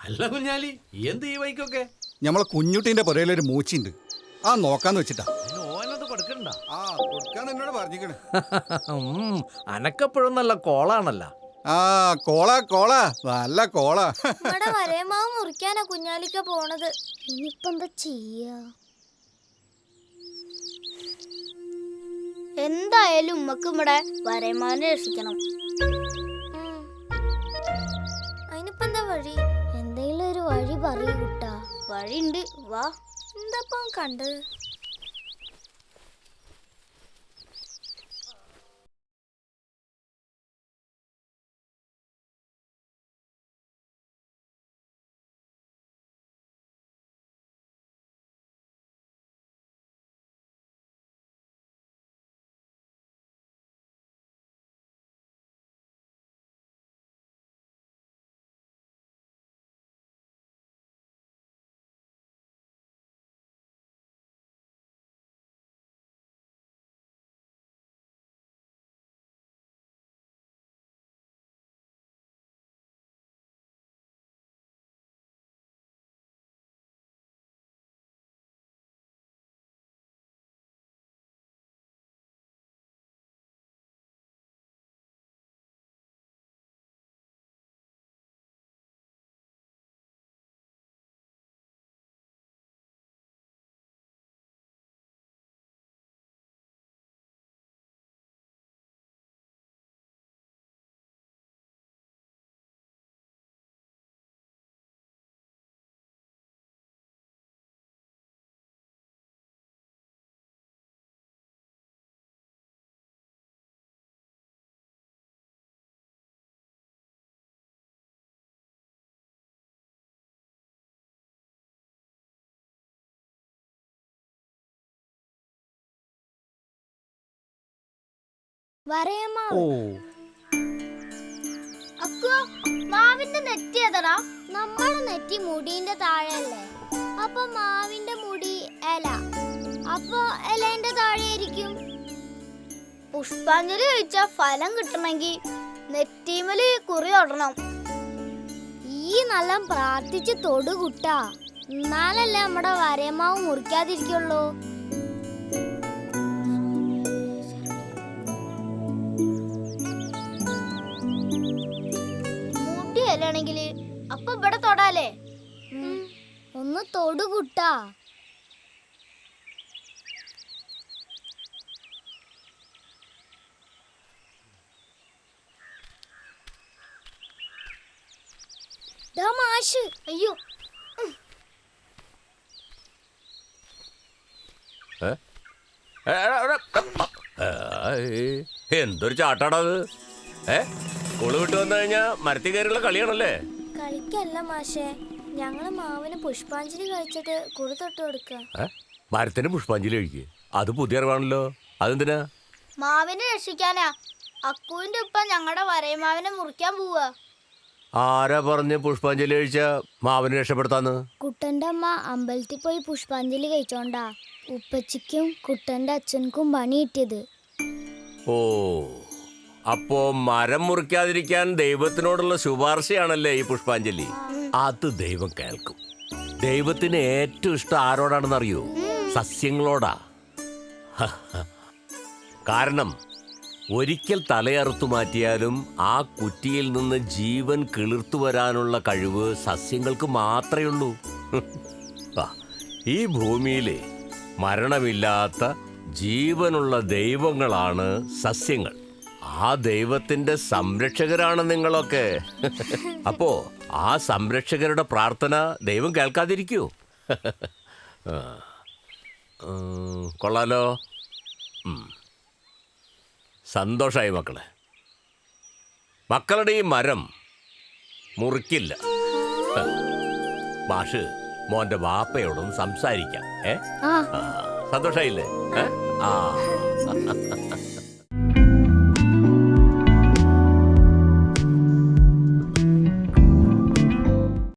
അല്ല കുഞ്ഞാലി, എന്ത് ഈ വൈക്കൊക്കെ? നമ്മളെ കുഞ്ഞുട്ടീന്റെ പുരയിലൊരു മൂച്ചിണ്ട്, ആ നോക്കാന്ന് വെച്ചിട്ടാ. ഓനത് കൊടുക്കണ്ട. ആ കൊടുക്കാന്ന് എന്നോട് പറഞ്ഞിക്കണ്. അനക്കപ്പോഴും നല്ല കോളാണല്ല. ആ കോള നല്ല കോള. ഇവിടെ വരയമാവ് മുറിക്കാനാ കുഞ്ഞാലിക്ക പോണത്. ഇനിയിപ്പോ എന്താ ചെയ്യാ? എന്തായാലും ഉമ്മക്ക് ഇവിടെ വരയമാവിനെ രക്ഷിക്കണം. അതിനിപ്പോ എന്താ വഴി? എന്തെങ്കിലും ഒരു വഴി പറയൂ കുട്ടാ. വഴിയുണ്ട്, വാ. എന്താ കണ്ടത്? വരയമാവ്. അക്കോ, മാവിന്റെ നെറ്റി ഏതാടാ? നമ്മുടെ നെറ്റി മുടിന്റെ താഴെയല്ലേ, അപ്പൊ മാവിന്റെ മുടി ഇല, അപ്പൊ ഇലേന്റെ താഴെ ഇരിക്കും. പുഷ്പാഞ്ജലി കഴിച്ച ഫലം കിട്ടണമെങ്കിൽ നെറ്റിമല് കുറി തൊടണം. ഈ നല്ല പ്രാർത്ഥിച്ച് തൊടു കുട്ടാ, എന്നാലല്ലേ നമ്മുടെ വരയമാവ് മുറിക്കാതിരിക്കുള്ളൂ. മുടി അല്ലാണെങ്കിൽ അപ്പൊ ഇവിടെ തൊടാലേ? ഒന്ന് തൊടു കുട്ടാ. മാഷ്, അയ്യോ, എന്തൊരു ചാട്ടാടത്! സ്കൂള് വിട്ട് വന്നു കഴിഞ്ഞാ മരത്തിൽ കയറിയുള്ള കളിയാണല്ലേ? കളിക്കല്ല മാഷേ, ഞങ്ങള് മാവിന് പുഷ്പാഞ്ജലി കഴിച്ചിട്ട് കുറി തൊട്ട് കൊടുക്ക. മരത്തിന് പുഷ്പാഞ്ജലി കഴിക്കുക, അത് പുതിയ അറിവാണല്ലോ. അതെന്തിനാ? മാവിനെ രക്ഷിക്കാനാ. അക്കുവിന്റെ ഉപ്പ ഞങ്ങളുടെ വരയമാവിനെ മുറിക്കാൻ പോവാ. ആരാ പറഞ്ഞ് പുഷ്പാഞ്ജലി കഴിച്ച മാവിനെ രക്ഷപ്പെടുത്താന്ന്? കുട്ടന്റെ അമ്മ അമ്പലത്തിൽ പോയി പുഷ്പാഞ്ജലി കഴിച്ചോണ്ടാ ഉപ്പച്ചിക്കും കുട്ടന്റെ അച്ഛനും പണി കിട്ടിയത്. ഓ, അപ്പോ മരം മുറിക്കാതിരിക്കാൻ ദൈവത്തിനോടുള്ള ശുപാർശയാണല്ലേ ഈ പുഷ്പാഞ്ജലി? അത് ദൈവം കേൾക്കും. ദൈവത്തിന് ഏറ്റവും ഇഷ്ടം ആരോടാണെന്ന് അറിയോ? സസ്യങ്ങളോടാ. കാരണം ഒരിക്കൽ തലയറുത്തു മാറ്റിയാലും ആ കുറ്റിയിൽ നിന്ന് ജീവൻ കിളിർത്തു വരാനുള്ള കഴിവ് സസ്യങ്ങൾക്ക് മാത്രമേ ഉള്ളൂ. ഈ ഭൂമിയിലെ മരണമില്ലാത്ത ജീവനുള്ള ദൈവങ്ങളാണ് സസ്യങ്ങൾ. ആ ദൈവത്തിന്റെ സംരക്ഷകരാണ് നിങ്ങളൊക്കെ. അപ്പോ ആ സംരക്ഷകരുടെ പ്രാർത്ഥന ദൈവം കേൾക്കാതിരിക്കൂ? കൊള്ളാലോ. സന്തോഷായി മക്കളെ. മക്കളുടെ ഈ മരം മുറിക്കില്ല. മാഷ് മോന്റെ വാപ്പയോടൊന്ന് സംസാരിക്കാം. സന്തോഷായില്ലേ? ആ